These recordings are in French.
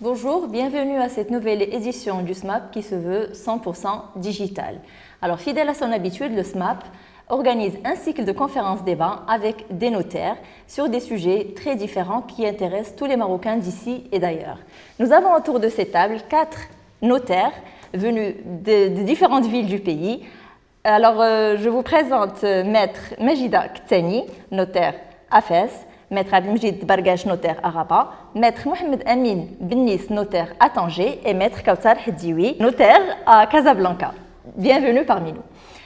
Bonjour, bienvenue à cette nouvelle édition du SMAP qui se veut 100% digital. Alors, fidèle à son habitude, le SMAP organise un cycle de conférences-débats avec des notaires sur des sujets très différents qui intéressent tous les Marocains d'ici et d'ailleurs. Nous avons autour de cette table 4 notaires venus de différentes villes du pays. Alors, je vous présente Maître Majida Ktani, notaire à Fès, Maître Abdelmjid Bargash, notaire à Rabat, Maître Mohamed Amin Bennis, notaire à Tanger, et Maître Kautar Hedioui, notaire à Casablanca. Bienvenue parmi nous.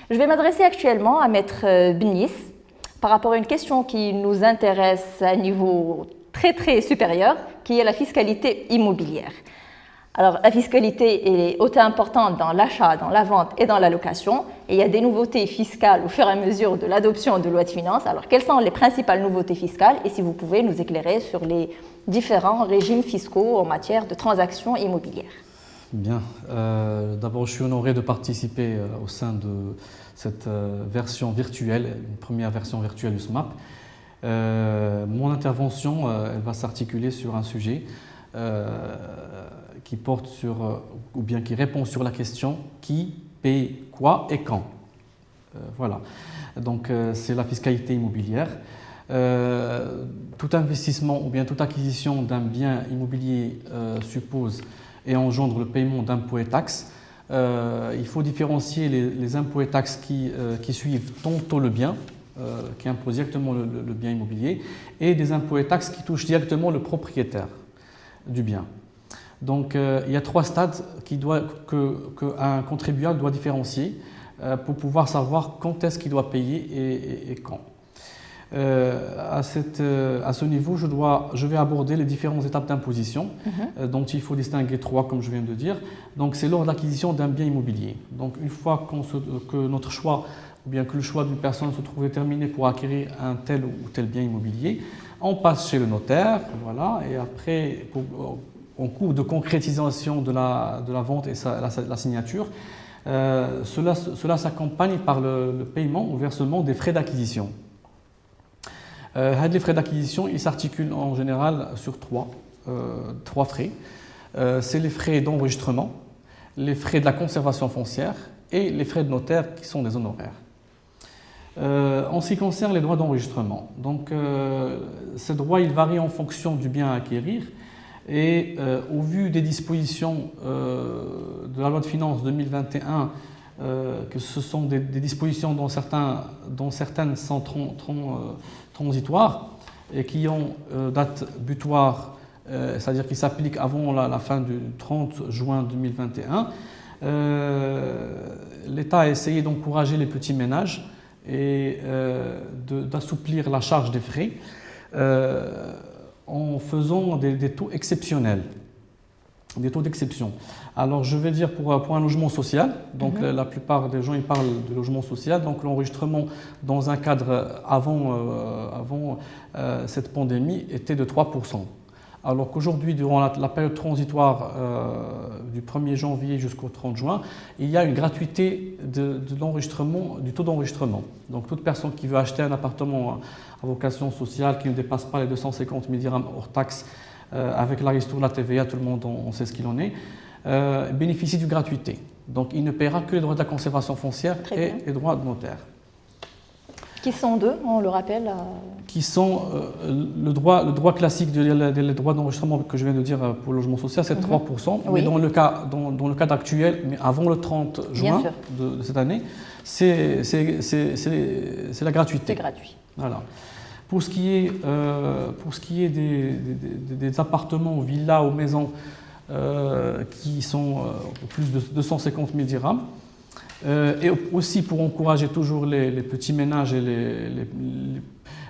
Je vais m'adresser actuellement à Maître Bennis par rapport à une question qui nous intéresse à un niveau très supérieur, qui est la fiscalité immobilière. Alors, la fiscalité est autant importante dans l'achat, dans la vente et dans la location. Et il y a des nouveautés fiscales au fur et à mesure de l'adoption de loi de finances. Alors, quelles sont les principales nouveautés fiscales? Et si vous pouvez nous éclairer sur les différents régimes fiscaux en matière de transactions immobilières. Bien. D'abord, je suis honoré de participer au sein de cette version virtuelle, une première version virtuelle du SMAP. Mon intervention, elle va s'articuler sur un sujet qui porte sur, ou bien qui répond sur la question qui paye quoi et quand. Voilà. Donc, c'est la fiscalité immobilière. Tout investissement ou bien toute acquisition d'un bien immobilier suppose et engendre le paiement d'impôts et taxes. Il faut différencier les impôts et taxes qui suivent tantôt le bien, qui imposent directement le bien immobilier, et des impôts et taxes qui touchent directement le propriétaire du bien. Donc, il y a 3 stades qu'un contribuable doit différencier pour pouvoir savoir quand est-ce qu'il doit payer et quand. À ce niveau, je vais aborder les différentes étapes d'imposition, dont il faut distinguer 3, comme je viens de dire. Donc, c'est lors de l'acquisition d'un bien immobilier. Donc, une fois que notre choix, ou bien que le choix d'une personne se trouve déterminé pour acquérir un tel ou tel bien immobilier, on passe chez le notaire, voilà, et après, en cours de concrétisation de la vente et la signature, cela s'accompagne par le paiement ou versement des frais d'acquisition. Les frais d'acquisition, ils s'articulent en général sur 3 frais. C'est les frais d'enregistrement, les frais de la conservation foncière et les frais de notaire qui sont des honoraires. En ce qui concerne les droits d'enregistrement, donc ces droits ils varient en fonction du bien à acquérir et au vu des dispositions de la loi de finances 2021, que ce sont des dispositions dont certaines sont transitoires et qui ont date butoir, c'est-à-dire qui s'appliquent avant la fin du 30 juin 2021, l'État a essayé d'encourager les petits ménages et d'assouplir la charge des frais en faisant des taux exceptionnels, des taux d'exception. Alors je vais dire pour un logement social, donc la plupart des gens ils parlent de logement social, donc l'enregistrement dans un cadre avant cette pandémie était de 3%. Alors qu'aujourd'hui, durant la période transitoire du 1er janvier jusqu'au 30 juin, il y a une gratuité de l'enregistrement, du taux d'enregistrement. Donc toute personne qui veut acheter un appartement à vocation sociale qui ne dépasse pas les 250 000 dirhams hors taxe, avec la ristourne de la TVA, tout le monde on sait ce qu'il en est, bénéficie d'une gratuité. Donc il ne paiera que les droits de la conservation foncière et les droits de notaire. Qui sont deux, on le rappelle Qui sont le droit classique, les droits d'enregistrement que je viens de dire pour le logement social, c'est 3%. Oui. Mais dans le cadre actuel, mais avant le 30 juin de cette année, c'est la gratuité. C'est gratuit. Voilà. Pour ce qui est des appartements, villas ou maisons qui sont plus de 250 000 dirhams, et aussi pour encourager toujours les petits ménages et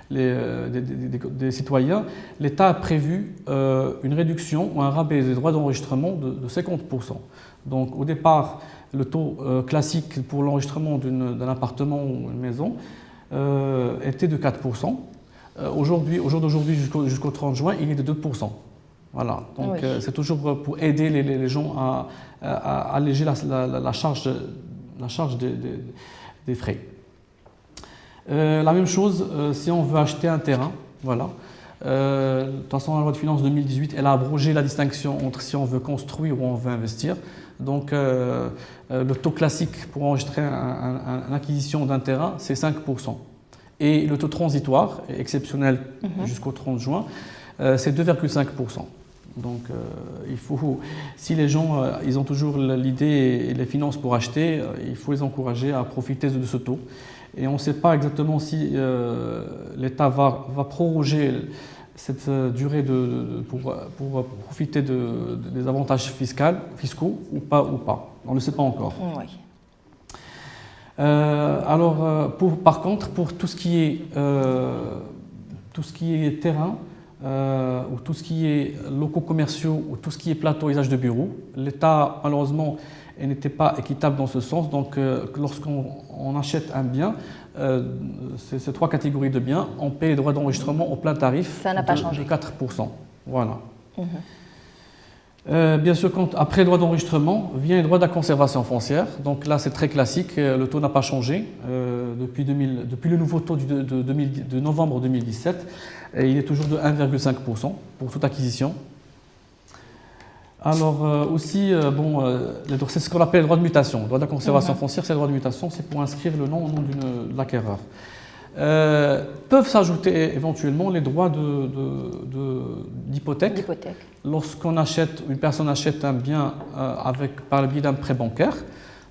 des citoyens, l'État a prévu une réduction ou un rabais des droits d'enregistrement de 50%. Donc au départ, le taux classique pour l'enregistrement d'un appartement ou une maison était de 4%. Au jour d'aujourd'hui, jusqu'au 30 juin, il est de 2%. Voilà. Donc c'est toujours pour aider les gens à alléger la charge des frais. La même chose si on veut acheter un terrain, voilà. De toute façon, la loi de finances 2018, elle a abrogé la distinction entre si on veut construire ou on veut investir. Donc, le taux classique pour enregistrer une acquisition d'un terrain, c'est 5%. Et le taux transitoire, exceptionnel jusqu'au 30 juin, c'est 2,5%. Donc, si les gens ils ont toujours l'idée et les finances pour acheter, il faut les encourager à profiter de ce taux. Et on ne sait pas exactement si l'État va proroger cette durée pour profiter des avantages fiscaux ou pas. On ne le sait pas encore. Oui. Par contre, pour tout ce qui est terrain, ou tout ce qui est locaux commerciaux, ou tout ce qui est plateau usage de bureau, l'État, malheureusement, n'était pas équitable dans ce sens. Donc, lorsqu'on achète un bien, ces trois catégories de biens, on paie les droits d'enregistrement au plein tarif de 4%. Voilà. Bien sûr, après les droits d'enregistrement, vient les droits de la conservation foncière. Donc là, c'est très classique, le taux n'a pas changé depuis le nouveau taux de novembre 2017. Et il est toujours de 1,5% pour toute acquisition. Alors c'est ce qu'on appelle le droit de mutation. Le droit de la conservation foncière, c'est le droit de mutation, c'est pour inscrire le nom au nom de l'acquéreur. Peuvent s'ajouter éventuellement les droits d'hypothèque. Une personne achète un bien par le biais d'un prêt bancaire.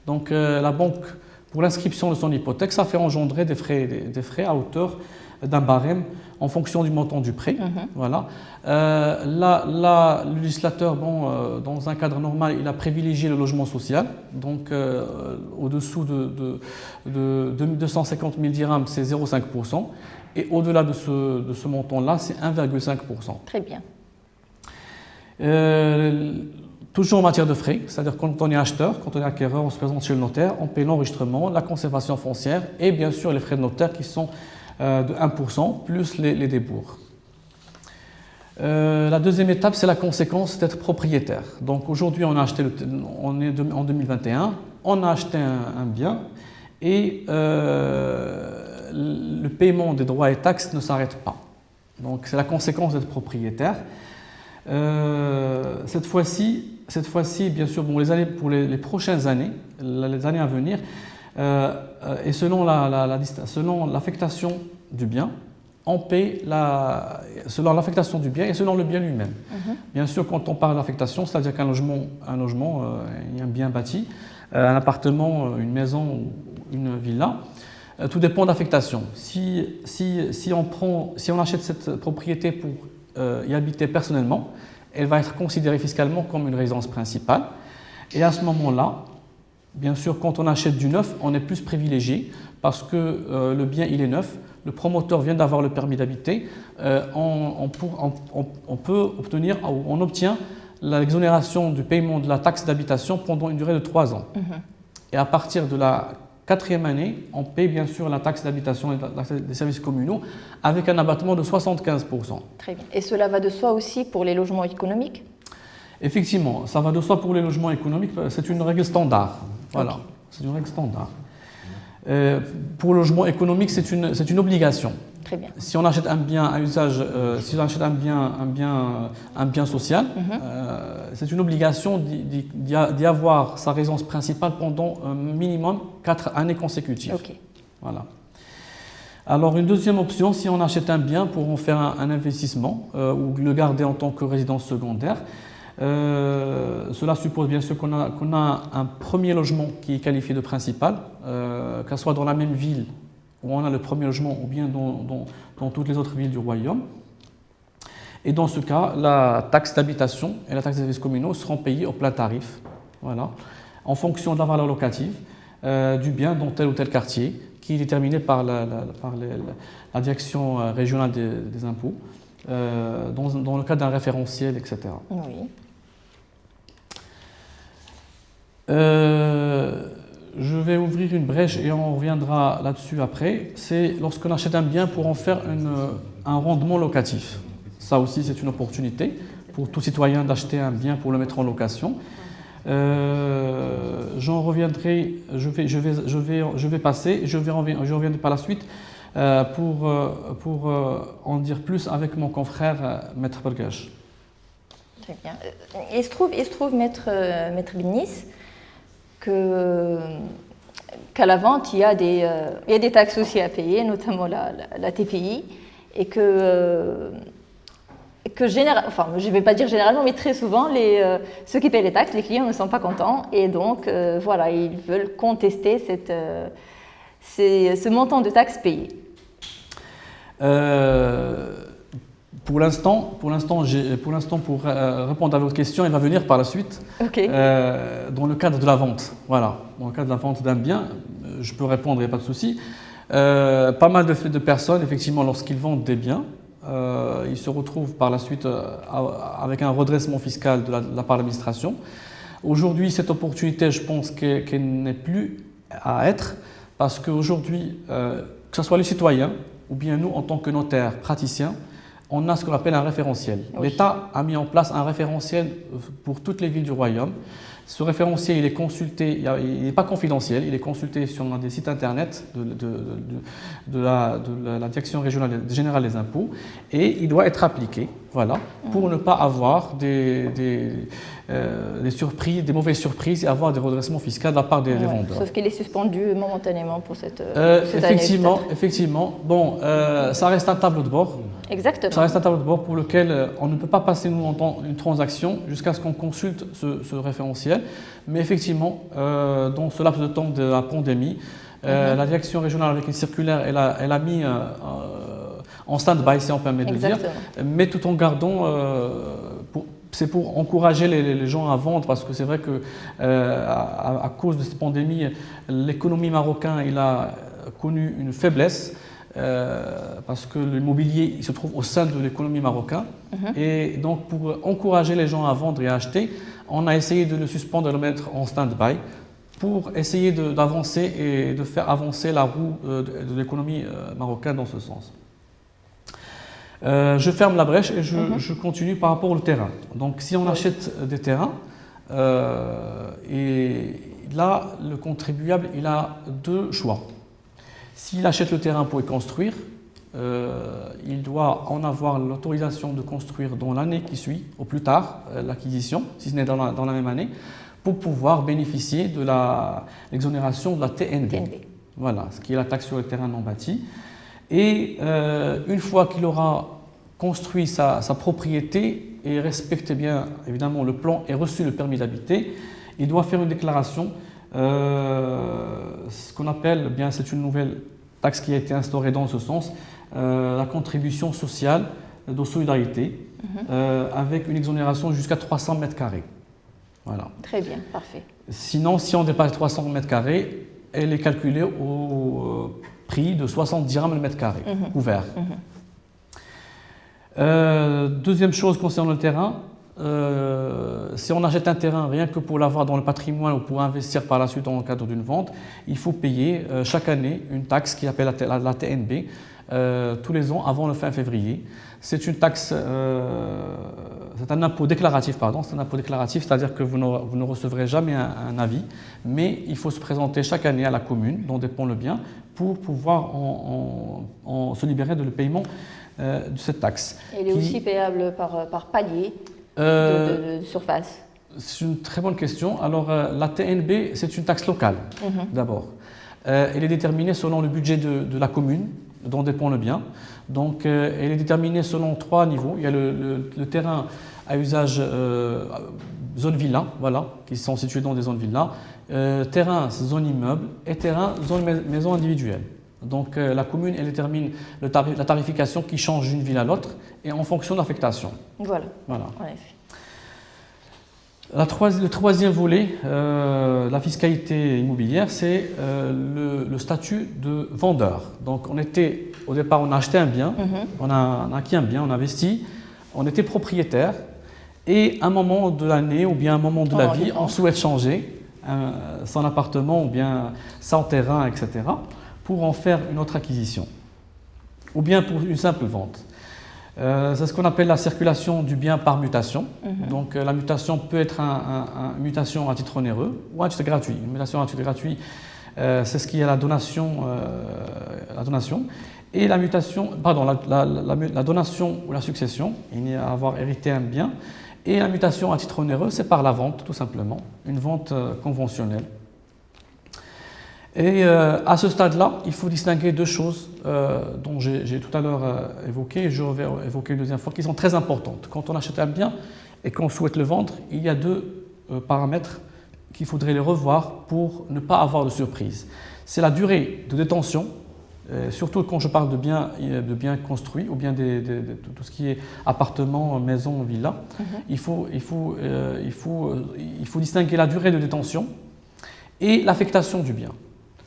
Donc la banque, pour l'inscription de son hypothèque, ça fait engendrer des frais à hauteur d'un barème en fonction du montant du prêt. Voilà. Là, le législateur, dans un cadre normal, il a privilégié le logement social. Donc, au-dessous de 250 000 dirhams, c'est 0,5%. Et au-delà de ce montant-là, c'est 1,5%. Très bien. Toujours en matière de frais, c'est-à-dire quand on est acheteur, quand on est acquéreur, on se présente chez le notaire, on paie l'enregistrement, la conservation foncière et bien sûr les frais de notaire qui sont de 1% plus les débours. La deuxième étape, c'est la conséquence d'être propriétaire. Donc aujourd'hui, on est en 2021, on a acheté un bien et le paiement des droits et taxes ne s'arrête pas. Donc c'est la conséquence d'être propriétaire. Cette fois-ci, bien sûr, pour les prochaines années, les années à venir, et selon l'affectation du bien, on paie selon l'affectation du bien et selon le bien lui-même. Bien sûr, quand on parle d'affectation, c'est-à-dire qu'un logement, il y a un bien bâti, un appartement, une maison ou une villa, tout dépend d'affectation. Si on achète cette propriété pour y habiter personnellement, elle va être considérée fiscalement comme une résidence principale. Et à ce moment-là, bien sûr, quand on achète du neuf, on est plus privilégié parce que le bien, il est neuf, le promoteur vient d'avoir le permis d'habiter, on obtient l'exonération du paiement de la taxe d'habitation pendant une durée de 3 ans. Et à partir de la 4e année, on paie bien sûr la taxe d'habitation et des services communaux avec un abattement de 75%. Très bien. Et cela va de soi aussi pour les logements économiques ? Effectivement, ça va de soi pour les logements économiques, c'est une règle standard. Voilà, okay. C'est une règle standard. Pour le logement économique, c'est une obligation. Très bien. Si on achète un bien à usage, si on achète un bien social, c'est une obligation d'y avoir sa résidence principale pendant un minimum 4 années consécutives. Okay. Voilà. Alors une deuxième option, si on achète un bien pour en faire un investissement ou le garder en tant que résidence secondaire, cela suppose bien sûr qu'on a un premier logement qui est qualifié de principal, qu'elle soit dans la même ville où on a le premier logement ou bien dans toutes les autres villes du royaume. Et dans ce cas, la taxe d'habitation et la taxe des services communaux seront payées au plein tarif, voilà, en fonction de la valeur locative du bien dans tel ou tel quartier, qui est déterminé par la direction régionale des impôts, dans le cadre d'un référentiel, etc. Oui. Je vais ouvrir une brèche et on reviendra là-dessus après. C'est lorsqu'on achète un bien pour en faire un rendement locatif. Ça aussi, c'est une opportunité pour tout citoyen d'acheter un bien pour le mettre en location. J'en reviendrai, je vais passer, je reviendrai par la suite pour en dire plus avec mon confrère Maître Bergache. Très bien. Il se trouve Maître Bénis, qu'à la vente, il y a des taxes aussi à payer, notamment la TPI, et que enfin, je ne vais pas dire généralement, mais très souvent, ceux qui payent les taxes, les clients ne sont pas contents, et donc, voilà, ils veulent contester ce montant de taxes payées. Pour l'instant, pour répondre à votre question, il va venir par la suite. Okay. Dans le cadre de la vente. Voilà, dans le cadre de la vente d'un bien, je peux répondre, il n'y a pas de souci. Pas mal de personnes, effectivement, lorsqu'ils vendent des biens, ils se retrouvent par la suite avec un redressement fiscal de la part de l'administration. Aujourd'hui, cette opportunité, je pense qu'elle n'est plus à être, parce qu'aujourd'hui, que ce soit les citoyens ou bien nous, en tant que notaires, praticiens, on a ce qu'on appelle un référentiel. Oui. L'État a mis en place un référentiel pour toutes les villes du royaume. Ce référentiel, il est consulté, il n'est pas confidentiel, il est consulté sur des sites internet de la Direction générale des impôts, et il doit être appliqué, voilà, pour ne pas avoir des surprises, des mauvaises surprises et avoir des redressements fiscaux de la part des vendeurs. Sauf qu'il est suspendu momentanément pour cette effectivement, année. Effectivement. Bon, ça reste un tableau de bord. Exactement. Ça reste un tableau de bord pour lequel on ne peut pas passer une transaction jusqu'à ce qu'on consulte ce référentiel. Mais effectivement, dans ce laps de temps de la pandémie, la direction régionale, avec une circulaire, elle a mis en stand-by, si on permet de dire, mais tout en gardant, c'est pour encourager les gens à vendre, parce que c'est vrai que à cause de cette pandémie, l'économie marocaine il a connu une faiblesse. Parce que l'immobilier il se trouve au sein de l'économie marocaine. Et donc pour encourager les gens à vendre et à acheter, on a essayé de le suspendre et de le mettre en stand-by pour essayer d'avancer et de faire avancer la roue de l'économie marocaine dans ce sens. Je ferme la brèche et je continue par rapport au terrain. Donc si on achète des terrains, et là le contribuable il a deux choix. S'il achète le terrain pour y construire, il doit en avoir l'autorisation de construire dans l'année qui suit, au plus tard, l'acquisition, si ce n'est dans la même année, pour pouvoir bénéficier de l'exonération de la TNB. Voilà, ce qui est la taxe sur le terrain non bâti. Et une fois qu'il aura construit sa propriété et respecté bien évidemment le plan et reçu le permis d'habiter, il doit faire une déclaration. Ce qu'on appelle, bien, c'est une nouvelle taxe qui a été instaurée dans ce sens, la contribution sociale de solidarité, avec une exonération jusqu'à 300 mètres carrés. Voilà. Très bien, parfait. Sinon, si on dépasse 300 mètres carrés, elle est calculée au prix de 60 dirhams le mètre carré, couvert. Deuxième chose concernant le terrain, si on achète un terrain rien que pour l'avoir dans le patrimoine ou pour investir par la suite dans le cadre d'une vente, il faut payer chaque année une taxe qui s'appelle la TNB tous les ans avant le fin février. C'est une taxe, c'est un impôt déclaratif, c'est-à-dire que vous ne recevrez jamais un avis, mais il faut se présenter chaque année à la commune dont dépend le bien pour pouvoir se libérer de le paiement de cette taxe. Elle est aussi payable par palier de surface. C'est une très bonne question. Alors, la TNB, c'est une taxe locale, d'abord. Elle est déterminée selon le budget de la commune dont dépend le bien. Donc, elle est déterminée selon trois niveaux. Il y a le terrain à usage zone villa, voilà, qui sont situés dans des zones villa, terrain zone immeuble et terrain zone maison individuelle. Donc, la commune, elle détermine la tarification qui change d'une ville à l'autre et en fonction de l'affectation. Voilà. En effet. Le troisième volet, la fiscalité immobilière, c'est le statut de vendeur. Donc, au départ, on a acheté un bien, on a acquis un bien, on a investi, on était propriétaire, et à un moment de l'année ou bien à un moment de la vie, on souhaite changer son appartement ou bien son terrain, etc., pour en faire une autre acquisition, ou bien pour une simple vente. C'est ce qu'on appelle la circulation du bien par mutation. Donc la mutation peut être une mutation à titre onéreux ou à titre gratuit. Une mutation à titre gratuit, c'est ce qui est la donation. Et la mutation, pardon, la donation ou la succession, il y a à avoir hérité un bien. Et la mutation à titre onéreux, c'est par la vente, tout simplement, une vente conventionnelle. Et à ce stade-là, il faut distinguer deux choses dont j'ai tout à l'heure évoqué, et je vais évoquer une deuxième fois, qui sont très importantes. Quand on achète un bien et qu'on souhaite le vendre, il y a deux paramètres qu'il faudrait les revoir pour ne pas avoir de surprise. C'est la durée de détention, surtout quand je parle de biens construits ou bien de tout ce qui est appartement, maison, villa. Il faut distinguer la durée de détention et l'affectation du bien.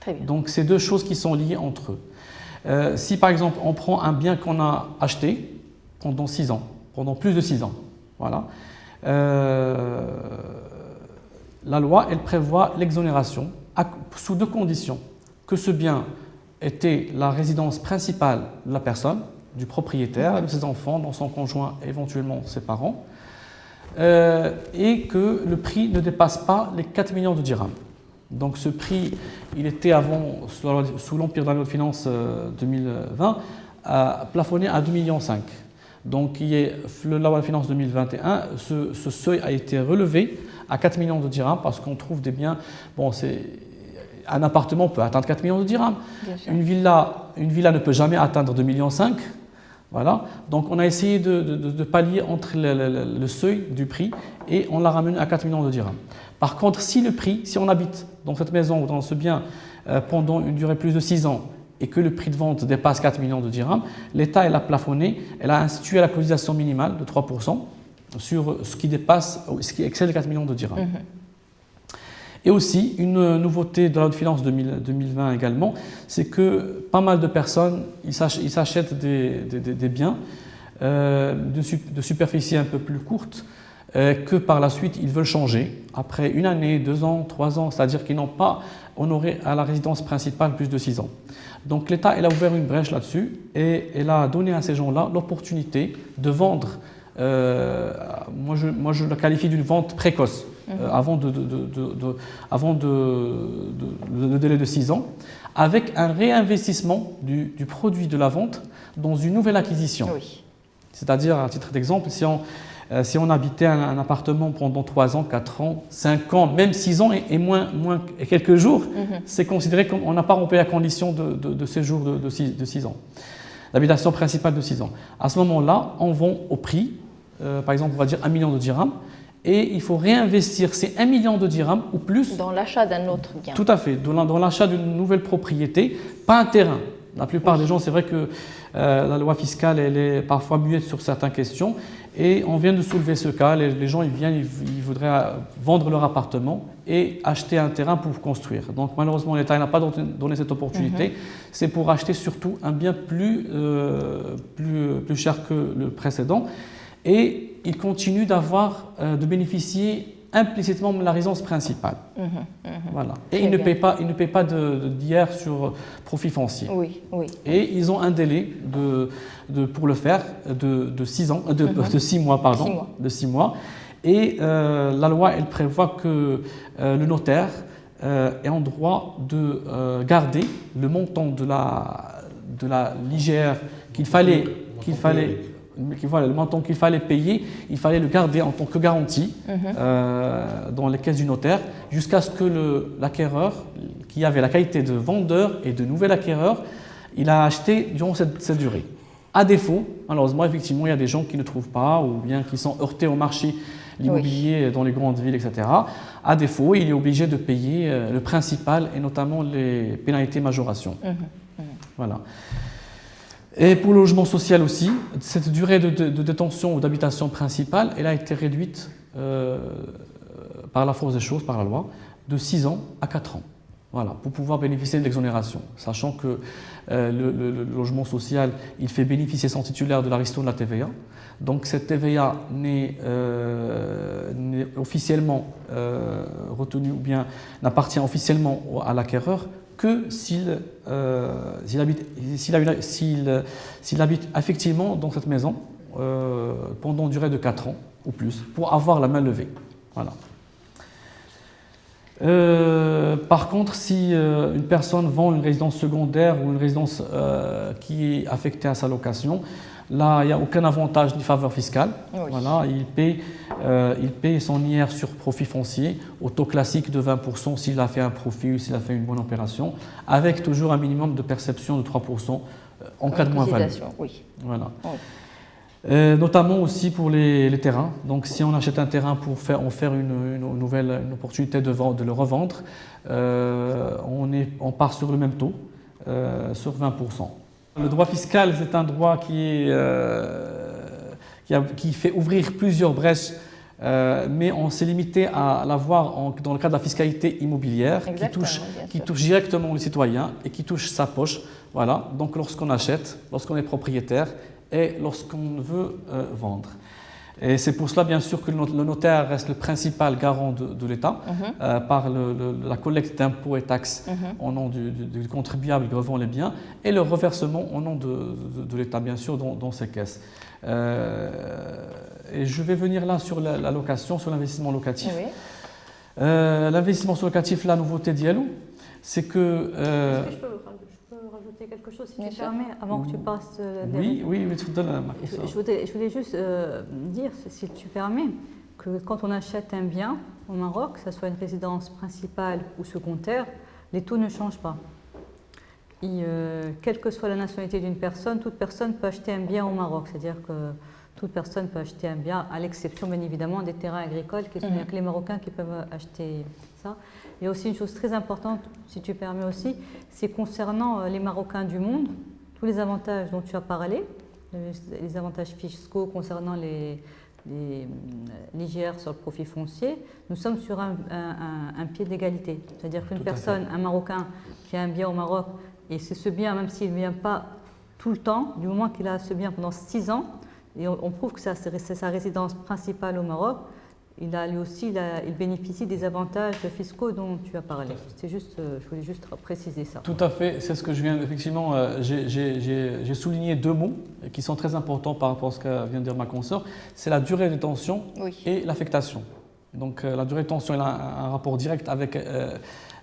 Très bien. Donc, c'est deux choses qui sont liées entre eux. Si, par exemple, on prend un bien qu'on a acheté pendant 6 ans, pendant plus de 6 ans, voilà, la loi, elle prévoit l'exonération sous deux conditions. Que ce bien était la résidence principale de la personne, du propriétaire, de ses enfants, dans son conjoint, éventuellement ses parents, et que le prix ne dépasse pas les 4 millions de dirhams. Donc ce prix, il était avant, sous l'empire de la loi de finances 2020, plafonné à 2,5 millions. Donc la loi de finances 2021, ce seuil a été relevé à 4 millions de dirhams parce qu'on trouve des biens, un appartement peut atteindre 4 millions de dirhams. Une villa ne peut jamais atteindre 2,5 millions. Voilà. Donc on a essayé de pallier entre le seuil du prix et on l'a ramené à 4 millions de dirhams. Par contre, si on habite dans cette maison ou dans ce bien pendant une durée plus de 6 ans et que le prix de vente dépasse 4 millions de dirhams, l'État a plafonné, elle a institué la cotisation minimale de 3% sur ce qui excède 4 millions de dirhams. Et aussi, une nouveauté de la loi de finances 2020 également, c'est que pas mal de personnes, ils s'achètent des biens de superficie un peu plus courte, que par la suite ils veulent changer après 1 année, 2 ans, 3 ans, c'est-à-dire qu'ils n'ont pas honoré à la résidence principale plus de 6 ans. Donc l'État a ouvert une brèche là-dessus et elle a donné à ces gens-là l'opportunité de vendre, moi je la qualifie d'une vente précoce, avant le délai de 6 ans, avec un réinvestissement du produit de la vente dans une nouvelle acquisition. Oui. C'est-à-dire, à titre d'exemple, si on habitait un appartement pendant 3 ans, 4 ans, 5 ans, même 6 ans et moins quelques jours, c'est considéré comme on n'a pas rempli la condition de séjour de 6 ans, l'habitation principale de 6 ans. À ce moment-là, on vend au prix, par exemple, on va dire 1 million de dirhams, et il faut réinvestir ces 1 million de dirhams ou plus dans l'achat d'un autre bien. Tout à fait, dans l'achat d'une nouvelle propriété, pas un terrain. La plupart des gens, c'est vrai que la loi fiscale, elle est parfois muette sur certaines questions. Et on vient de soulever ce cas. Les gens, ils voudraient vendre leur appartement et acheter un terrain pour construire. Donc malheureusement, l'État n'a pas donné cette opportunité. C'est pour acheter surtout un bien plus cher que le précédent. Et il continue de bénéficier implicitement de la résidence principale. Voilà. Et il ne paye pas d'IR sur profit foncier. Oui, oui. Et ils ont un délai pour le faire de 6 ans, de 6 mois, pardon, 6 mois. De 6 mois. Et la loi, elle prévoit que le notaire est en droit de garder le montant de la l'IGR le montant qu'il fallait payer, il fallait le garder en tant que garantie dans les caisses du notaire jusqu'à ce que l'acquéreur, qui avait la qualité de vendeur et de nouvel acquéreur, il a acheté durant cette durée. À défaut, malheureusement, effectivement, il y a des gens qui ne trouvent pas ou bien qui sont heurtés au marché l'immobilier dans les grandes villes, etc. À défaut, il est obligé de payer le principal et notamment les pénalités majoration. Voilà. Et pour le logement social aussi, cette durée de détention ou d'habitation principale, elle a été réduite par la force des choses, par la loi, de 6 ans à 4 ans. Voilà, pour pouvoir bénéficier de l'exonération. Sachant que le logement social, il fait bénéficier son titulaire de la ristourne de la TVA. Donc cette TVA n'est officiellement retenue ou bien n'appartient officiellement à l'acquéreur que s'il habite effectivement dans cette maison pendant une durée de 4 ans ou plus pour avoir la main levée. Voilà. Par contre, si une personne vend une résidence secondaire ou une résidence qui est affectée à sa location, là, il n'y a aucun avantage ni faveur fiscale. Oui. Voilà, il paye son IR sur profit foncier au taux classique de 20% s'il a fait un profit ou s'il a fait une bonne opération, avec toujours un minimum de perception de 3% en cas de moins-value. Oui. Voilà. Oui. Notamment aussi pour les terrains. Donc, si on achète un terrain pour en faire une opportunité de le revendre, on part sur le même taux, sur 20%. Le droit fiscal, c'est un droit qui fait ouvrir plusieurs brèches, mais on s'est limité à l'avoir dans le cadre de la fiscalité immobilière qui touche directement le citoyen et qui touche sa poche. Voilà. Donc, lorsqu'on achète, lorsqu'on est propriétaire, et lorsqu'on veut vendre. Et c'est pour cela, bien sûr, que le notaire reste le principal garant de l'État par la collecte d'impôts et taxes au nom du contribuable qui revend les biens et le reversement au nom de l'État, bien sûr, dans ses caisses. Et je vais venir là sur la location, sur l'investissement locatif. Oui. L'investissement locatif, la nouveauté d'Yalou, c'est que... Est-ce que je peux rajouter quelque chose, si tu permets, avant que tu passes Oui, mais tu me donnes ma question. Je voulais juste dire, si tu permets, que quand on achète un bien au Maroc, que ce soit une résidence principale ou secondaire, les taux ne changent pas. Et, quelle que soit la nationalité d'une personne, toute personne peut acheter un bien au Maroc. C'est-à-dire que toute personne peut acheter un bien, à l'exception bien évidemment des terrains agricoles, qui sont que les Marocains qui peuvent acheter ça. Il y a aussi une chose très importante, si tu permets aussi, c'est concernant les Marocains du monde, tous les avantages dont tu as parlé, les avantages fiscaux concernant l'IGR sur le profit foncier, nous sommes sur un pied d'égalité. C'est-à-dire qu'une personne, un Marocain qui a un bien au Maroc, et c'est ce bien, même s'il ne vient pas tout le temps, du moment qu'il a ce bien pendant 6 ans, et on prouve que c'est sa résidence principale au Maroc, il bénéficie des avantages fiscaux dont tu as parlé. C'est juste, je voulais juste préciser ça. Tout à fait, c'est ce que je viens, effectivement, j'ai souligné 2 mots qui sont très importants par rapport à ce que vient de dire ma consoeur, c'est la durée de détention et l'affectation. Donc la durée de détention, elle a un rapport direct avec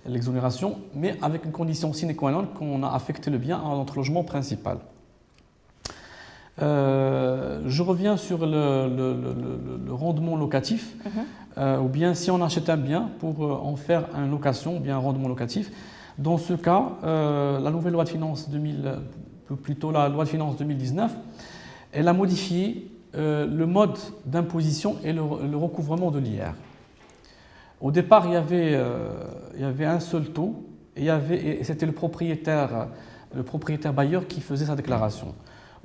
l'exonération, mais avec une condition sine qua non qu'on a affecté le bien à notre logement principal. Je reviens sur le rendement locatif, ou bien si on achète un bien pour en faire une location, ou bien un rendement locatif. Dans ce cas, la nouvelle loi de finances la loi de finances 2019, elle a modifié le mode d'imposition et le recouvrement de l'IR. Au départ, il y avait un seul taux, et c'était le propriétaire bailleur qui faisait sa déclaration.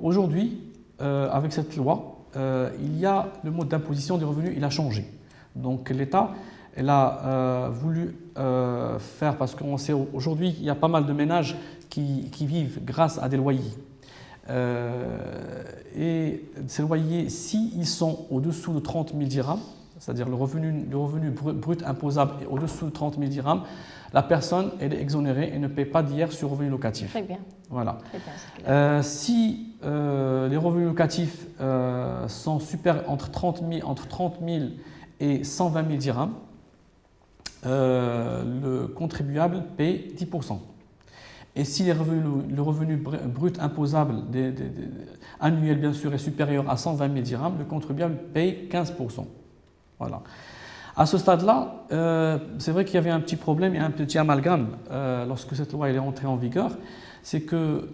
Aujourd'hui, avec cette loi, le mode d'imposition des revenus, il a changé. Donc l'État, elle a voulu faire, parce qu'on sait aujourd'hui, il y a pas mal de ménages qui vivent grâce à des loyers. Et ces loyers, s'ils sont au-dessous de 30 000 dirhams, c'est-à-dire le revenu brut imposable est au-dessous de 30 000 dirhams, la personne elle est exonérée et ne paie pas d'IR sur revenu locatif. Très bien. Voilà. Très bien, c'est clair. Si les revenus locatifs sont supérieurs entre 30 000 et 120 000 dirhams, le contribuable paie 10%. Et si le revenu brut imposable annuel, bien sûr, est supérieur à 120 000 dirhams, le contribuable paie 15%. Voilà. À ce stade-là, c'est vrai qu'il y avait un petit problème et un petit amalgame lorsque cette loi est entrée en vigueur. C'est que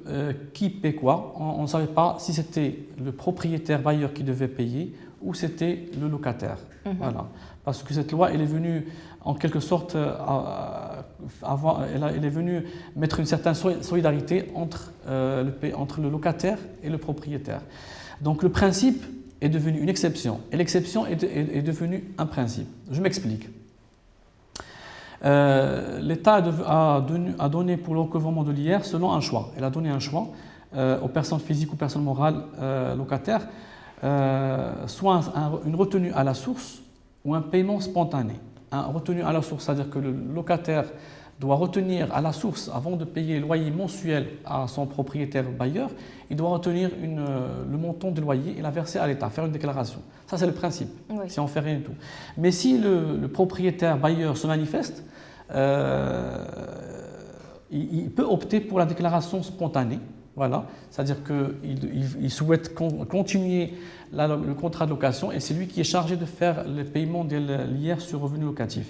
qui paie quoi? On ne savait pas si c'était le propriétaire bailleur qui devait payer ou c'était le locataire. Voilà. Parce que cette loi, elle est venue en quelque sorte elle est venue mettre une certaine solidarité entre le locataire et le propriétaire. Donc le principe est devenu une exception et l'exception est devenue un principe. Je m'explique. L'État a donné pour le recouvrement de l'IR selon un choix. Elle a donné un choix aux personnes physiques ou personnes morales locataires, soit une retenue à la source ou un paiement spontané. Un retenue à la source, c'est-à-dire que le locataire doit retenir à la source, avant de payer le loyer mensuel à son propriétaire bailleur, il doit retenir le montant du loyer et la verser à l'État, faire une déclaration. Ça, c'est le principe, Oui. si on fait rien du tout. Mais si le propriétaire bailleur se manifeste, il peut opter pour la déclaration spontanée. Voilà, c'est-à-dire qu'il souhaite continuer le contrat de location et c'est lui qui est chargé de faire le paiement de l'IR sur revenu locatif.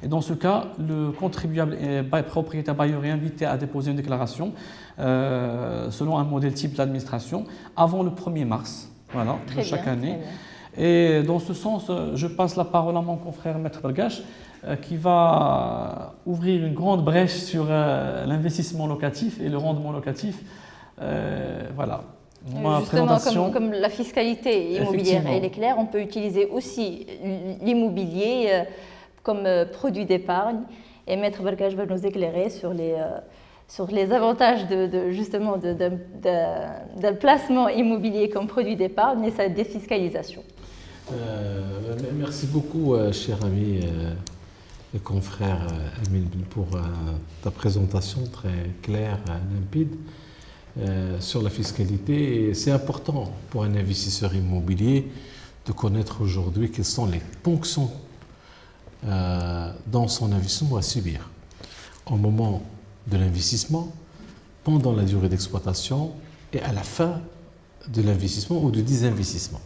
Et dans ce cas, le contribuable et propriétaire bailleur est invité à déposer une déclaration selon un modèle type d'administration avant le 1er mars, voilà, de chaque année. Et dans ce sens, je passe la parole à mon confrère Maître Bergache qui va ouvrir une grande brèche sur l'investissement locatif et le rendement locatif. Voilà. Justement, comme la fiscalité immobilière elle est claire, on peut utiliser aussi l'immobilier comme produit d'épargne. Et Maître Bergache va nous éclairer sur les avantages d'un placement immobilier comme produit d'épargne et sa défiscalisation. Merci beaucoup, cher ami et confrère Amine, pour ta présentation très claire, limpide. Sur la fiscalité, et c'est important pour un investisseur immobilier de connaître aujourd'hui quelles sont les ponctions dans son investissement à subir au moment de l'investissement, pendant la durée d'exploitation et à la fin de l'investissement ou du désinvestissement.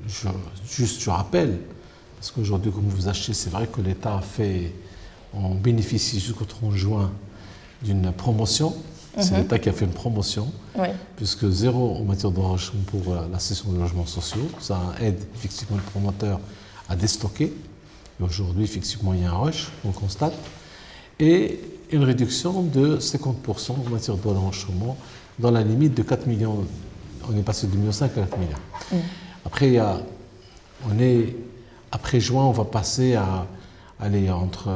Je rappelle, parce qu'aujourd'hui, comme vous achetez, c'est vrai que l'État on bénéficie jusqu'au 30 juin d'une promotion. C'est l'État qui a fait une promotion, puisque 0 en matière d'enrichissement pour la cession de logements sociaux. Ça aide effectivement le promoteur à déstocker. Et aujourd'hui, effectivement, il y a un rush, on constate. Et une réduction de 50% en matière d'enrichissement dans la limite de 4 millions. On est passé de 2,5 millions à 4 millions. Après, après juin, on va passer à aller entre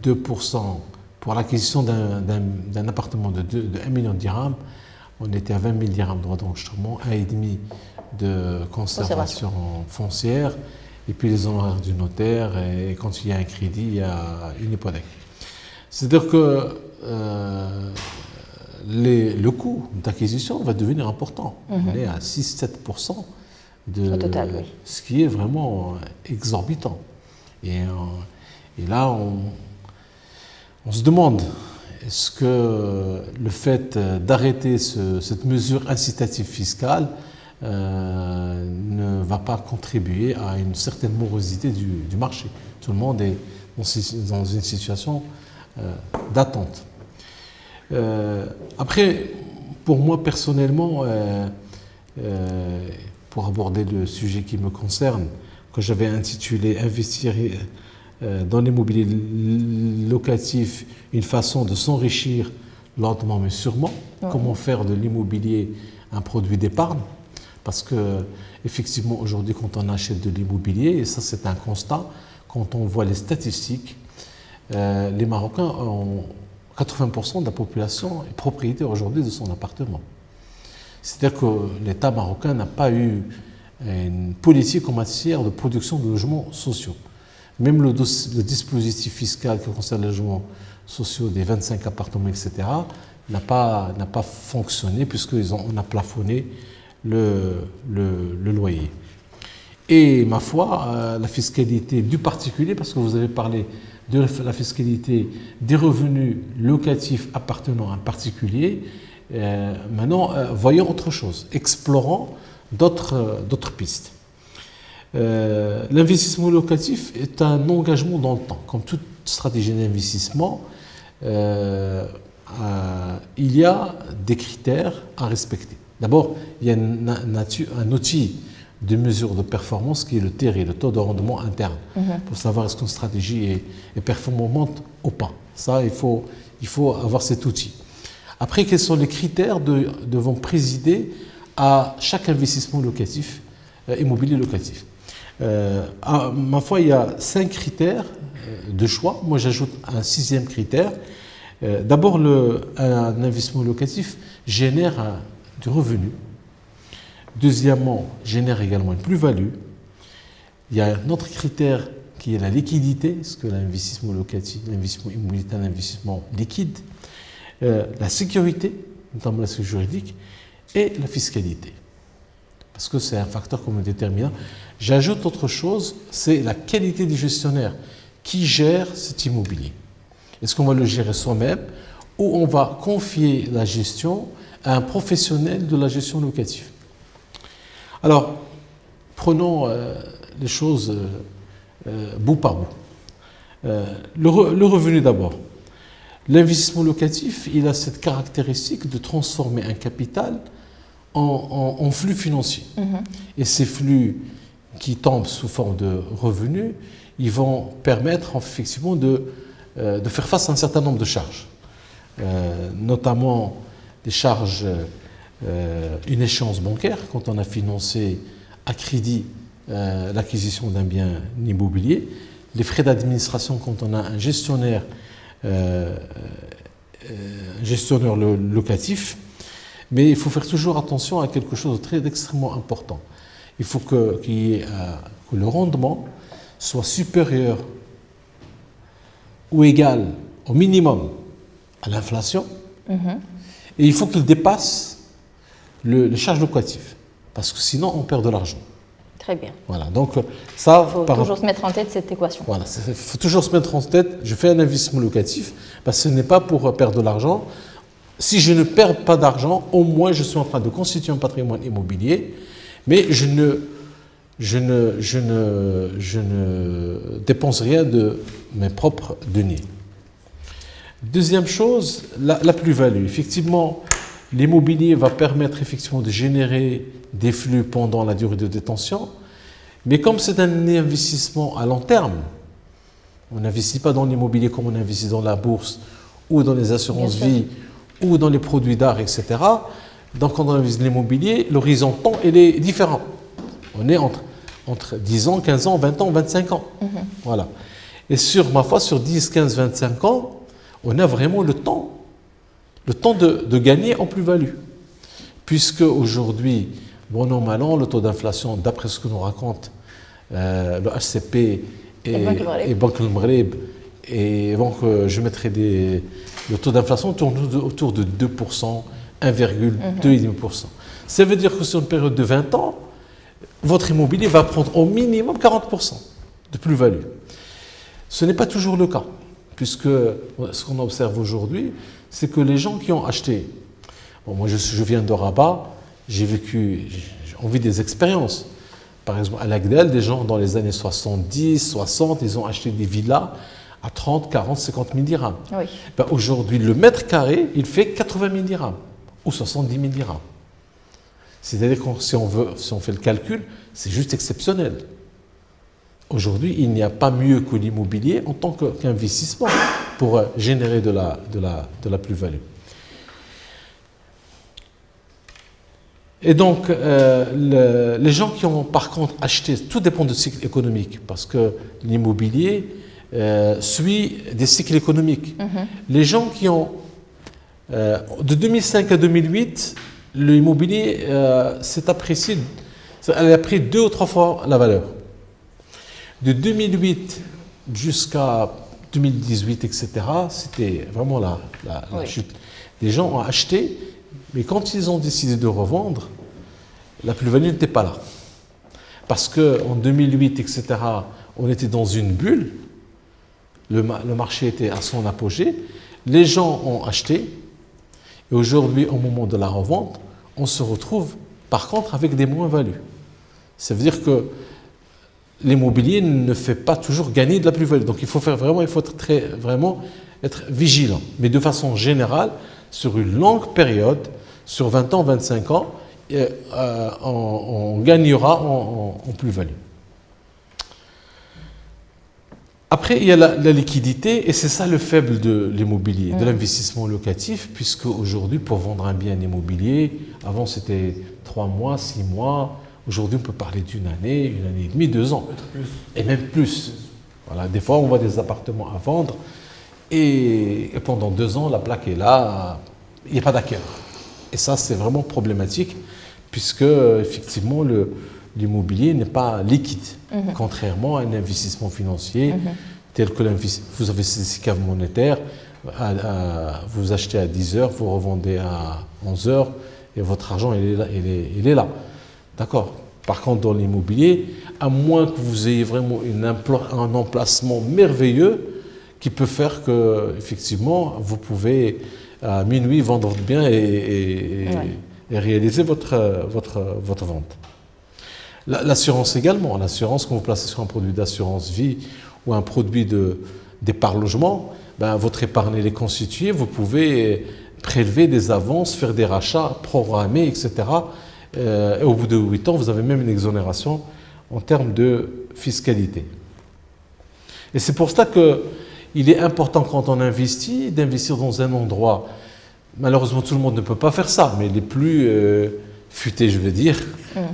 2%. Pour l'acquisition d'un appartement de 1 million de dirhams, on était à 20 000 dirhams de droits d'enregistrement, 1,5 de conservation foncière, et puis les honoraires du notaire, et quand il y a un crédit, il y a une hypothèque. C'est-à-dire que le coût d'acquisition va devenir important. On est à 6-7% de total, ce qui est vraiment exorbitant. Et là, on se demande, est-ce que le fait d'arrêter cette mesure incitative fiscale ne va pas contribuer à une certaine morosité du marché? Tout le monde est dans une situation d'attente. Après, pour moi personnellement, pour aborder le sujet qui me concerne, que j'avais intitulé « Investir dans l'immobilier locatif, une façon de s'enrichir lentement mais sûrement ». Comment faire de l'immobilier un produit d'épargne? Parce que effectivement aujourd'hui, quand on achète de l'immobilier, et ça c'est un constat, quand on voit les statistiques, les Marocains ont 80% de la population est propriétaire aujourd'hui de son appartement. C'est-à-dire que l'État marocain n'a pas eu une politique en matière de production de logements sociaux. Même le dispositif fiscal qui concerne les logements sociaux des 25 appartements, etc., n'a pas fonctionné puisqu'on a plafonné le loyer. Et ma foi, la fiscalité du particulier, parce que vous avez parlé de la fiscalité des revenus locatifs appartenant à un particulier, maintenant, voyons autre chose, explorons d'autres pistes. L'investissement locatif est un engagement dans le temps. Comme toute stratégie d'investissement, il y a des critères à respecter. D'abord, il y a un outil de mesure de performance qui est le TRI, le taux de rendement interne, pour savoir est-ce qu'une stratégie est performante ou pas. Ça, il faut avoir cet outil. Après, quels sont les critères devant présider à chaque investissement locatif, immobilier locatif? À ma foi, il y a 5 critères de choix. Moi, j'ajoute un 6e critère. D'abord, un investissement locatif génère du revenu. Deuxièmement, génère également une plus-value. Il y a un autre critère qui est la liquidité, parce que l'investissement locatif, l'investissement immobilier est un investissement liquide, la sécurité, notamment la sécurité juridique, et la fiscalité. Parce que c'est un facteur comme déterminant. J'ajoute autre chose, c'est la qualité des gestionnaires qui gèrent cet immobilier. Est-ce qu'on va le gérer soi-même ou on va confier la gestion à un professionnel de la gestion locative? Alors, prenons les choses bout par bout. Le revenu d'abord. L'investissement locatif, il a cette caractéristique de transformer un capital en flux financiers. Et ces flux qui tombent sous forme de revenus, ils vont permettre effectivement de faire face à un certain nombre de charges, notamment des charges, une échéance bancaire, quand on a financé à crédit l'acquisition d'un bien immobilier, les frais d'administration quand on a un gestionnaire locatif, mais il faut faire toujours attention à quelque chose d'extrêmement important. Il faut que le rendement soit supérieur ou égal au minimum à l'inflation, et il faut qu'il dépasse les charges locatives, parce que sinon on perd de l'argent. Très bien. Voilà, donc ça... Il faut toujours se mettre en tête cette équation. Voilà, il faut toujours se mettre en tête, je fais un investissement locatif, parce que ce n'est pas pour perdre de l'argent. Si je ne perds pas d'argent, au moins je suis en train de constituer un patrimoine immobilier, mais je ne dépense rien de mes propres deniers. Deuxième chose, la plus-value. Effectivement, l'immobilier va permettre effectivement de générer des flux pendant la durée de détention, mais comme c'est un investissement à long terme, on n'investit pas dans l'immobilier comme on investit dans la bourse ou dans les assurances vie ou dans les produits d'art, etc. Donc quand on investit dans l'immobilier, l'horizon de temps il est différent. On est entre 10 ans, 15 ans, 20 ans, 25 ans. Voilà. Et sur 10, 15, 25 ans, on a vraiment le temps de gagner en plus-value. Puisque aujourd'hui, bon an, mal an, le taux d'inflation, d'après ce que nous raconte le HCP et Banque al Maghreb, et donc je mettrai le taux d'inflation tourne autour de 2%, 1,2,5%. Ça veut dire que sur une période de 20 ans, votre immobilier va prendre au minimum 40% de plus-value. Ce n'est pas toujours le cas, puisque ce qu'on observe aujourd'hui, c'est que les gens qui ont acheté, bon, moi je viens de Rabat, j'ai vit des expériences. Par exemple, à l'Agdel, des gens dans les années 70, 60, ils ont acheté des villas à 30, 40, 50 000 dirhams. Oui. Ben, aujourd'hui, le mètre carré, il fait 80 000 dirhams ou 70 000 dirhams. C'est-à-dire que si on fait le calcul, c'est juste exceptionnel. Aujourd'hui, il n'y a pas mieux que l'immobilier en tant qu'investissement pour générer de la plus-value. Et donc, les gens qui ont par contre acheté, tout dépend du cycle économique, parce que l'immobilier suit des cycles économiques. Les gens qui ont, de 2005 à 2008, l'immobilier s'est apprécié, elle a pris 2 ou 3 fois la valeur. De 2008 jusqu'à 2018, etc., c'était vraiment la chute. Les gens ont acheté, mais quand ils ont décidé de revendre, la plus-value n'était pas là. Parce qu'en 2008, etc., on était dans une bulle, le marché était à son apogée, les gens ont acheté, et aujourd'hui, au moment de la revente, on se retrouve par contre avec des moins-values. Ça veut dire que l'immobilier ne fait pas toujours gagner de la plus-value. Donc il faut être vigilant. Mais de façon générale, sur une longue période, sur 20 ans, 25 ans, on gagnera en plus-value. Après, il y a la liquidité, et c'est ça le faible de l'immobilier, de l'investissement locatif, puisque aujourd'hui, pour vendre un bien immobilier, avant c'était 3 mois, 6 mois, aujourd'hui on peut parler d'une année et demie, 2 ans, et même plus. Voilà, des fois on voit des appartements à vendre, et pendant 2 ans, la plaque est là, il n'y a pas d'acquéreur. Et ça, c'est vraiment problématique, puisque effectivement, l'immobilier n'est pas liquide, contrairement à un investissement financier tel que vous avez ces caves monétaires, vous achetez à 10 heures, vous revendez à 11 heures et votre argent il est là. D'accord. Par contre, dans l'immobilier, à moins que vous ayez vraiment un emplacement merveilleux qui peut faire que, effectivement, vous pouvez à minuit vendre votre bien et réaliser votre vente. L'assurance également. L'assurance, quand vous placez sur un produit d'assurance vie ou un produit d'épargne logement, ben, votre épargne est constituée, vous pouvez prélever des avances, faire des rachats, programmer, etc. Et au bout de 8 ans, vous avez même une exonération en termes de fiscalité. Et c'est pour cela qu'il est important quand on investit, d'investir dans un endroit. Malheureusement, tout le monde ne peut pas faire ça, mais les plus futés, je veux dire,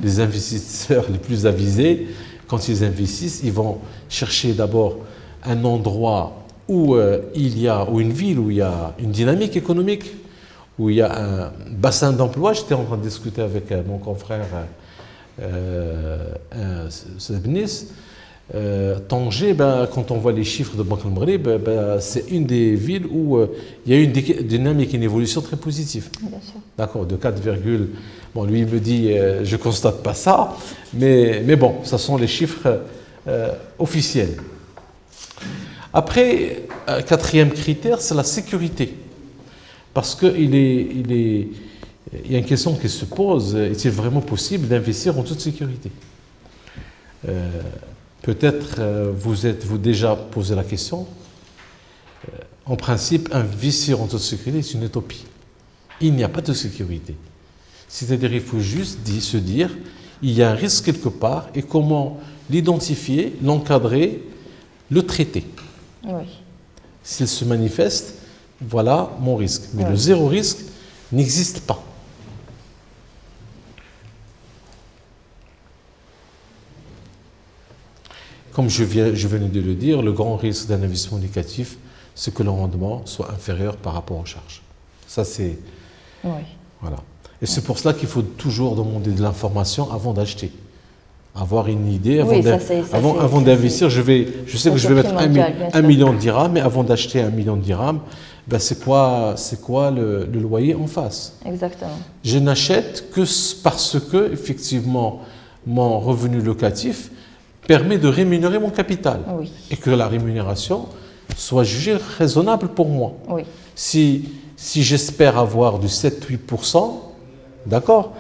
les investisseurs les plus avisés, quand ils investissent, ils vont chercher d'abord un endroit où ou une ville où il y a une dynamique économique, où il y a un bassin d'emploi. J'étais en train de discuter avec mon confrère Sebnis. Tanger, quand on voit les chiffres de Banque al-Maghrib, c'est une des villes où il y a une dynamique, une évolution très positive. Bien sûr. D'accord, de 4, bon, lui il me dit, je ne constate pas ça, mais bon, ce sont les chiffres officiels. Après, quatrième critère, c'est la sécurité. Parce qu'il y a une question qui se pose, est-il vraiment possible d'investir en toute sécurité? Peut-être vous déjà posé la question. En principe, investir en toute sécurité, c'est une utopie. Il n'y a pas de sécurité. C'est-à-dire qu'il faut juste se dire, il y a un risque quelque part et comment l'identifier, l'encadrer, le traiter. Oui. S'il se manifeste, voilà mon risque. Mais le zéro risque n'existe pas. Comme je venais de le dire, le grand risque d'un investissement locatif, c'est que le rendement soit inférieur par rapport aux charges. Ça, c'est... Oui. Voilà. Et c'est pour cela qu'il faut toujours demander de l'information avant d'acheter. Avoir une idée, avant d'investir, je sais que je vais mettre 1 million de dirhams, mais avant d'acheter 1 million de dirhams, c'est quoi le loyer en face? Exactement. Je n'achète que parce que, effectivement, mon revenu locatif permet de rémunérer mon capital. Oui. Et que la rémunération soit jugée raisonnable pour moi. Oui. Si j'espère avoir du 7-8%, d'accord,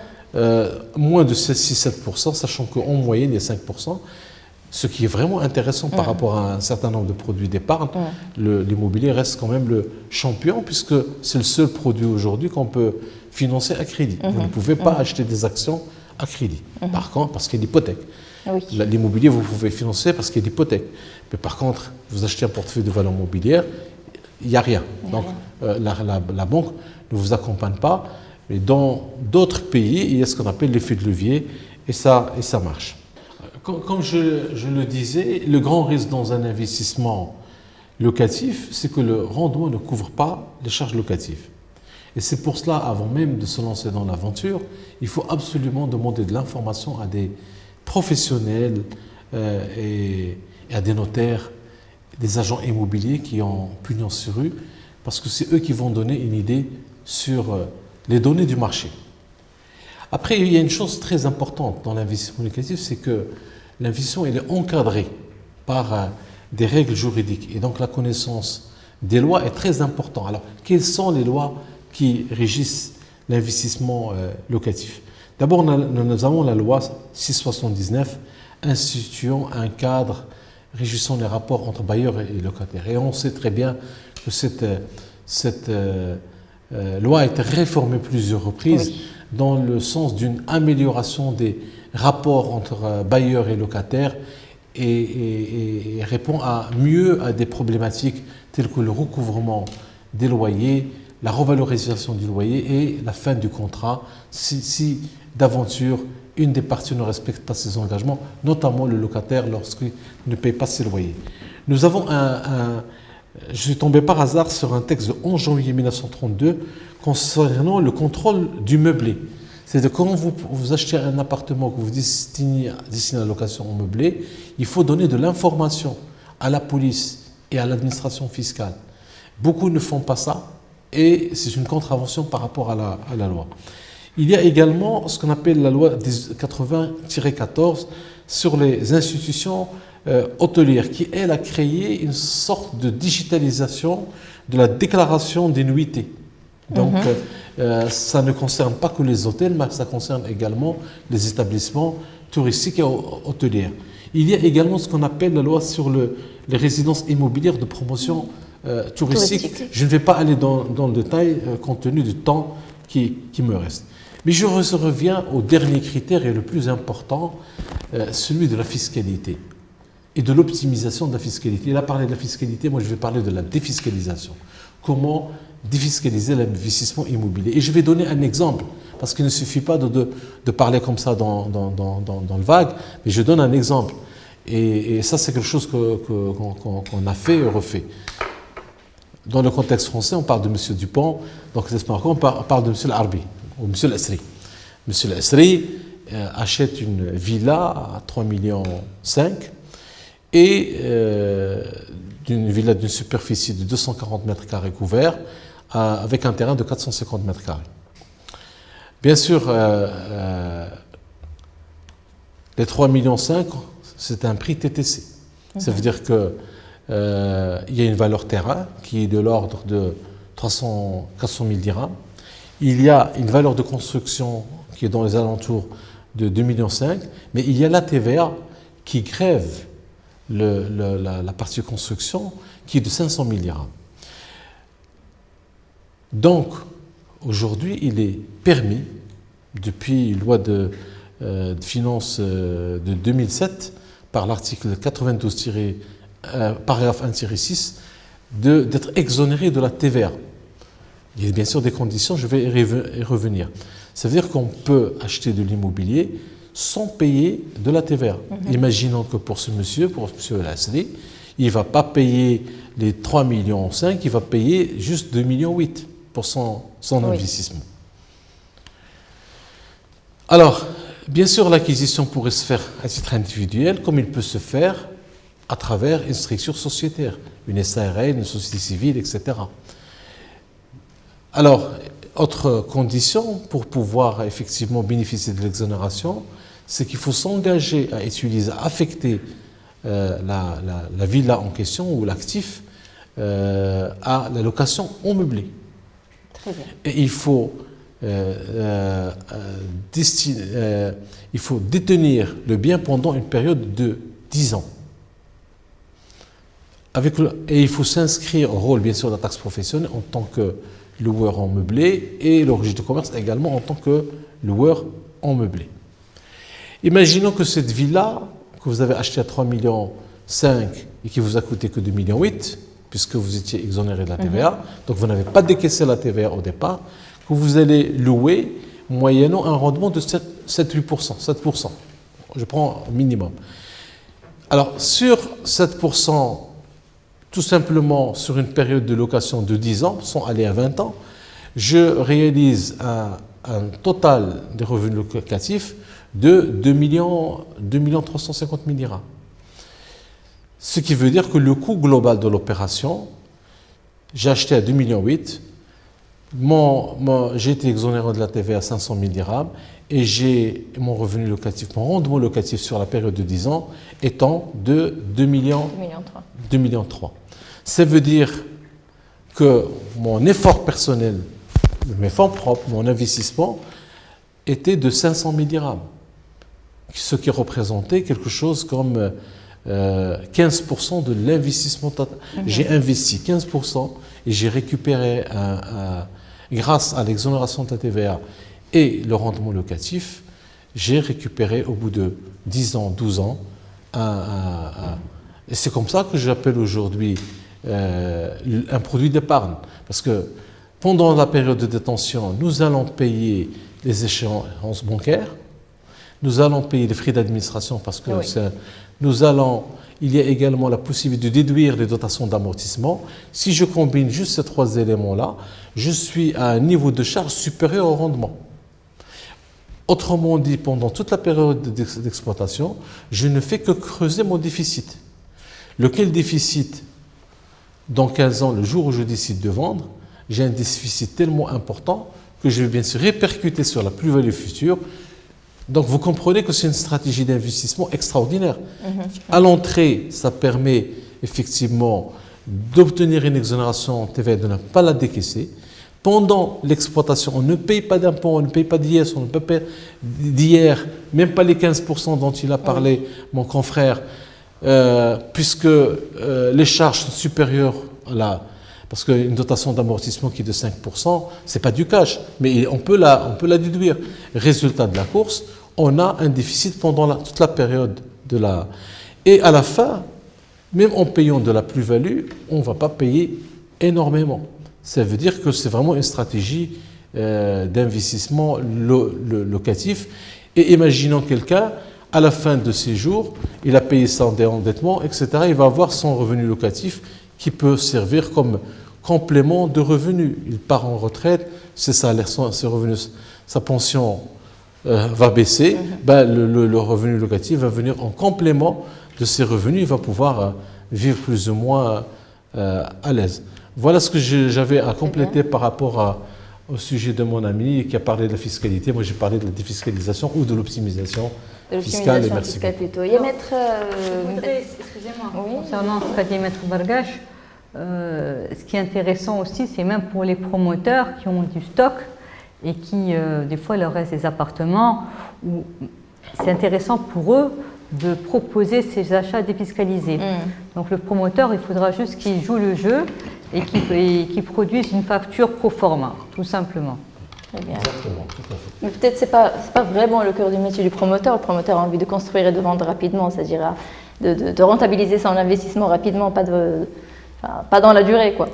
moins de 6-7%, sachant qu'en moyenne, il y a 5%, ce qui est vraiment intéressant par rapport à un certain nombre de produits d'épargne. L'immobilier reste quand même le champion, puisque c'est le seul produit aujourd'hui qu'on peut financer à crédit. Vous ne pouvez pas acheter des actions à crédit. Par contre, parce qu'il y a l'hypothèque. Oui. L'immobilier, vous pouvez financer parce qu'il y a l'hypothèque. Mais par contre, vous achetez un portefeuille de valeur mobilière, il n'y a rien. Donc, la banque ne vous accompagne pas. Mais dans d'autres pays, il y a ce qu'on appelle l'effet de levier, et ça marche. Comme je le disais, le grand risque dans un investissement locatif, c'est que le rendement ne couvre pas les charges locatives. Et c'est pour cela, avant même de se lancer dans l'aventure, il faut absolument demander de l'information à des professionnels et à des notaires, des agents immobiliers qui ont pignon sur rue, parce que c'est eux qui vont donner une idée sur les données du marché. Après, il y a une chose très importante dans l'investissement locatif, c'est que l'investissement il est encadré par des règles juridiques. Et donc la connaissance des lois est très importante. Alors, quelles sont les lois qui régissent l'investissement locatif? D'abord, nous avons la loi 679 instituant un cadre régissant les rapports entre bailleurs et locataires. Et on sait très bien que cette loi a été réformée plusieurs reprises dans le sens d'une amélioration des rapports entre bailleurs et locataires et répond mieux à des problématiques telles que le recouvrement des loyers, la revalorisation du loyer et la fin du contrat si d'aventure une des parties ne respecte pas ses engagements, notamment le locataire lorsqu'il ne paye pas ses loyers. Nous avons je suis tombé par hasard sur un texte de 11 janvier 1932 concernant le contrôle du meublé. C'est-à-dire quand vous achetez un appartement que vous destinez à la location meublée, il faut donner de l'information à la police et à l'administration fiscale. Beaucoup ne font pas ça et c'est une contravention par rapport à la loi. Il y a également ce qu'on appelle la loi 80-14 sur les institutions hôtelières qui, elle, a créé une sorte de digitalisation de la déclaration des nuitées. Donc, ça ne concerne pas que les hôtels, mais ça concerne également les établissements touristiques et hôteliers. Il y a également ce qu'on appelle la loi sur les résidences immobilières de promotion touristique. Je ne vais pas aller dans le détail compte tenu du temps qui me reste. Mais je reviens au dernier critère et le plus important, celui de la fiscalité et de l'optimisation de la fiscalité. Il a parlé de la fiscalité, moi je vais parler de la défiscalisation. Comment défiscaliser l'investissement immobilier. Et je vais donner un exemple, parce qu'il ne suffit pas de parler comme ça dans le vague, mais je donne un exemple. Et ça, c'est quelque chose qu'on a fait et refait. Dans le contexte français, on parle de M. Dupont, donc on parle de M. Larbi, ou M. L'Asri. M. L'Asri achète une villa à 3,5 millions et une villa d'une superficie de 240 mètres carrés couverts, avec un terrain de 450 mètres carrés. Bien sûr, les 3,5 millions, c'est un prix TTC. Ça veut dire qu'il y a une valeur terrain qui est de l'ordre de 400 000 dirhams. Il y a une valeur de construction qui est dans les alentours de 2,5 millions, mais il y a la TVA qui grève la partie construction qui est de 500 000 dirhams. Donc, aujourd'hui, il est permis, depuis une loi de finances de 2007, par l'article 92, paragraphe 1-6, d'être exonéré de la TVA. Il y a bien sûr des conditions, je vais y revenir. Ça veut dire qu'on peut acheter de l'immobilier sans payer de la TVA. Imaginons que pour ce monsieur, pour M. L'Asri, il ne va pas payer les 3,5 millions, il va payer juste 2,8 millions pour son investissement. Alors, bien sûr, l'acquisition pourrait se faire à titre individuel, comme il peut se faire à travers une structure sociétaire, une SARL, une société civile, etc. Alors, autre condition pour pouvoir effectivement bénéficier de l'exonération, c'est qu'il faut s'engager à utiliser, à affecter la villa en question ou l'actif à la location en meublé. Très bien. Et il faut détenir le bien pendant une période de 10 ans. Et il faut s'inscrire au rôle, bien sûr, de la taxe professionnelle en tant que loueur en meublé et le registre de commerce également en tant que loueur en meublé. Imaginons que cette villa que vous avez achetée à 3,5 millions et qui vous a coûté que 2,8 millions, puisque vous étiez exonéré de la TVA, donc vous n'avez pas décaissé la TVA au départ, que vous allez louer moyennant un rendement de 7%. Je prends minimum. Alors, sur 7%, tout simplement sur une période de location de 10 ans, sans aller à 20 ans, je réalise un total des revenus locatifs de 2,350 000 dirhams. Ce qui veut dire que le coût global de l'opération, j'ai acheté à 2,8 millions, j'ai été exonéré de la TVA à 500 000 dirhams et j'ai mon revenu locatif, mon rendement locatif sur la période de 10 ans étant de 2,3 millions. Ça veut dire que mon effort personnel, mes fonds propres, mon investissement était de 500 000 dirhams, ce qui représentait quelque chose comme 15% de l'investissement total. J'ai investi 15% et j'ai récupéré, grâce à l'exonération de la TVA et le rendement locatif, j'ai récupéré au bout de 10 ans, 12 ans, et c'est comme ça que j'appelle aujourd'hui un produit d'épargne. Parce que pendant la période de détention, nous allons payer les échéances bancaires, nous allons payer les frais d'administration parce que il y a également la possibilité de déduire les dotations d'amortissement. Si je combine juste ces trois éléments-là, je suis à un niveau de charge supérieur au rendement. Autrement dit, pendant toute la période d'exploitation, je ne fais que creuser mon déficit. Lequel déficit, dans 15 ans, le jour où je décide de vendre, j'ai un déficit tellement important que je vais bien sûr répercuter sur la plus-value future. Donc vous comprenez que c'est une stratégie d'investissement extraordinaire. À l'entrée, ça permet effectivement d'obtenir une exonération TVA et de ne pas la décaisser. Pendant l'exploitation, on ne paye pas d'impôts, on ne paye pas d'IS, on ne peut pas d'IR, même pas les 15% dont il a parlé mon confrère, puisque les charges sont supérieures à la... Parce qu'une dotation d'amortissement qui est de 5%, ce n'est pas du cash, mais on peut la déduire. Résultat de la course, on a un déficit pendant toute la période de la... Et à la fin, même en payant de la plus-value, on ne va pas payer énormément. Ça veut dire que c'est vraiment une stratégie d'investissement locatif. Et imaginons quelqu'un, à la fin de ses jours, il a payé son endettement, etc. Il va avoir son revenu locatif qui peut servir comme complément de revenus. Il part en retraite, ses salaires, ses revenus, sa pension va baisser, le revenu locatif va venir en complément de ses revenus, il va pouvoir vivre plus ou moins à l'aise. Voilà ce que j'avais à compléter par rapport au sujet de mon ami qui a parlé de la fiscalité. Moi, j'ai parlé de la défiscalisation ou de l'optimisation fiscale. Et merci plutôt. Il y a maître... Excusez-moi, concernant ce qu'a dit maître Bargache, ce qui est intéressant aussi, c'est même pour les promoteurs qui ont du stock et qui, des fois, leur reste des appartements, c'est intéressant pour eux de proposer ces achats défiscalisés. Donc le promoteur, il faudra juste qu'il joue le jeu et qu'il produise une facture pro forma, tout simplement. Très bien. Exactement, tout à fait. Mais peut-être c'est pas vraiment le cœur du métier du promoteur. Le promoteur a envie de construire et de vendre rapidement, c'est-à-dire de rentabiliser son investissement rapidement, pas dans la durée, quoi.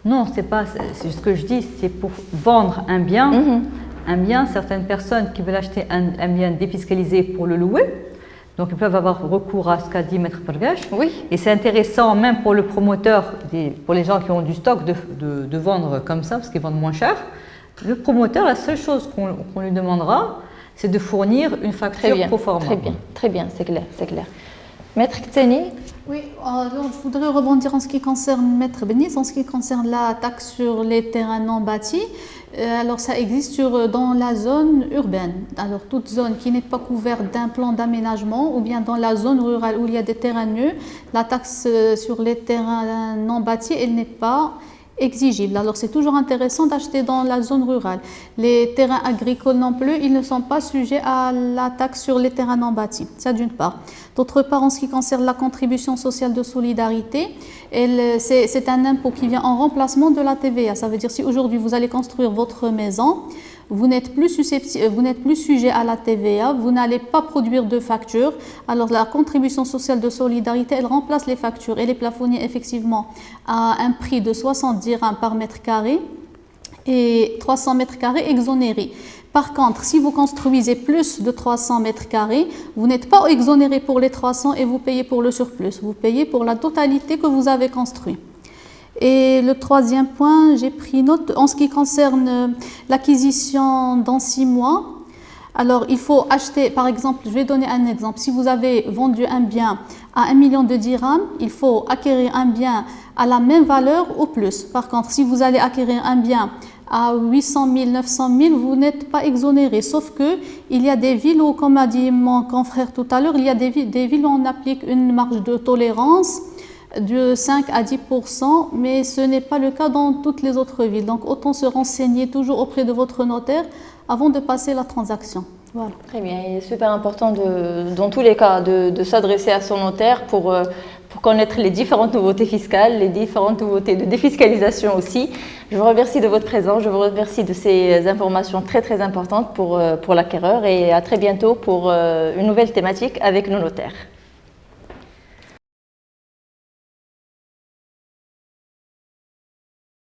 Non, c'est ce que je dis, c'est pour vendre un bien. Un bien, certaines personnes qui veulent acheter un bien défiscalisé pour le louer, donc ils peuvent avoir recours à ce qu'a dit maître Bargache. Oui. Et c'est intéressant même pour le promoteur, pour les gens qui ont du stock, de vendre comme ça, parce qu'ils vendent moins cher. Le promoteur, la seule chose qu'on lui demandera, c'est de fournir une facture pro forma. Très bien, c'est clair. Maître Kteni. Oui, alors je voudrais rebondir en ce qui concerne Maître Benis, en ce qui concerne la taxe sur les terrains non bâtis. Alors ça existe dans la zone urbaine. Alors toute zone qui n'est pas couverte d'un plan d'aménagement ou bien dans la zone rurale où il y a des terrains nus, la taxe sur les terrains non bâtis, elle n'est pas exigible. Alors c'est toujours intéressant d'acheter dans la zone rurale. Les terrains agricoles non plus, ils ne sont pas sujets à la taxe sur les terrains non bâtis. Ça d'une part. D'autre part, en ce qui concerne la contribution sociale de solidarité, c'est un impôt qui vient en remplacement de la TVA. Ça veut dire si aujourd'hui vous allez construire votre maison, vous n'êtes plus sujet à la TVA, vous n'allez pas produire de factures. Alors la contribution sociale de solidarité, elle remplace les factures. Elle est plafonnée effectivement à un prix de 70 dirhams par mètre carré et 300 mètres carrés exonérés. Par contre, si vous construisez plus de 300 mètres carrés, vous n'êtes pas exonéré pour les 300 et vous payez pour le surplus. Vous payez pour la totalité que vous avez construit. Et le troisième point, j'ai pris note en ce qui concerne l'acquisition dans 6 mois. Alors, il faut acheter, par exemple, je vais donner un exemple. Si vous avez vendu un bien à 1 million de dirhams, il faut acquérir un bien à la même valeur ou plus. Par contre, si vous allez acquérir un bien à 800 000, 900 000, vous n'êtes pas exonéré. Sauf qu'il y a des villes où, comme a dit mon confrère tout à l'heure, il y a des villes où on applique une marge de tolérance de 5 à 10%, mais ce n'est pas le cas dans toutes les autres villes. Donc, autant se renseigner toujours auprès de votre notaire avant de passer la transaction. Voilà. Très bien, il est super important dans tous les cas de s'adresser à son notaire pour connaître les différentes nouveautés fiscales, les différentes nouveautés de défiscalisation aussi. Je vous remercie de votre présence, je vous remercie de ces informations très très importantes pour l'acquéreur et à très bientôt pour une nouvelle thématique avec nos notaires.